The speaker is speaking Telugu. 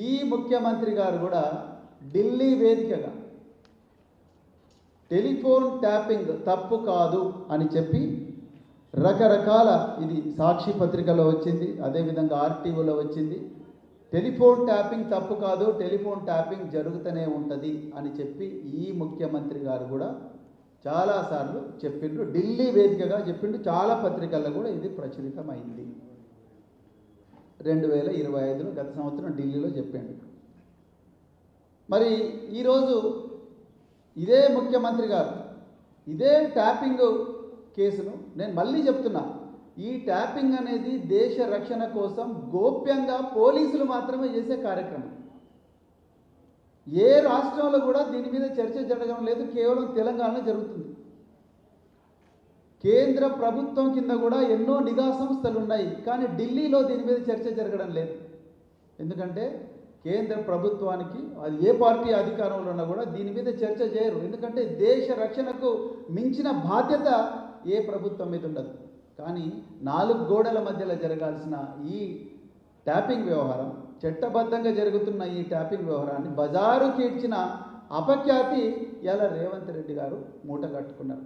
ఈ ముఖ్యమంత్రి గారు కూడా ఢిల్లీ వేదికగా టెలిఫోన్ ట్యాపింగ్ తప్పు కాదు అని చెప్పి రకరకాల, ఇది సాక్షి పత్రికలో వచ్చింది, అదేవిధంగా ఆర్టీఓలో వచ్చింది, టెలిఫోన్ ట్యాపింగ్ తప్పు కాదు, టెలిఫోన్ ట్యాపింగ్ జరుగుతూనే ఉంటుంది అని చెప్పి ఈ ముఖ్యమంత్రి గారు కూడా చాలాసార్లు చెప్పిండ్రు, ఢిల్లీ వేదికగా చెప్పిండు. చాలా పత్రికల్లో కూడా ఇది ప్రచురితమైంది. 2025లో గత సంవత్సరం ఢిల్లీలో చెప్పిండు. మరి ఈరోజు ఇదే ముఖ్యమంత్రి గారు ఇదే ట్యాపింగ్ కేసును, నేను మళ్ళీ చెప్తున్నా, ఈ ట్యాపింగ్ అనేది దేశ రక్షణ కోసం గోప్యంగా పోలీసులు మాత్రమే చేసే కార్యక్రమం. ఏ రాష్ట్రంలో కూడా దీని మీద చర్చ జరగడం లేదు, కేవలం తెలంగాణలో జరుగుతుంది. కేంద్ర ప్రభుత్వం కింద కూడా ఎన్నో నిఘా సంస్థలు ఉన్నాయి, కానీ ఢిల్లీలో దీని మీద చర్చ జరగడం లేదు. ఎందుకంటే కేంద్ర ప్రభుత్వానికి, అది ఏ పార్టీ అధికారంలో ఉన్నా కూడా దీని మీద చర్చ చేయరు. ఎందుకంటే దేశ రక్షణకు మించిన బాధ్యత ఏ ప్రభుత్వం మీద ఉండదు. కానీ 4 గోడల మధ్యలో జరగాల్సిన ఈ ట్యాపింగ్ వ్యవహారం, చట్టబద్ధంగా జరుగుతున్న ఈ ట్యాపింగ్ వ్యవహారాన్ని బజారుకి ఇచ్చిన అపఖ్యాతి ఇలా రేవంత్ రెడ్డి గారు మూట కట్టుకున్నారు.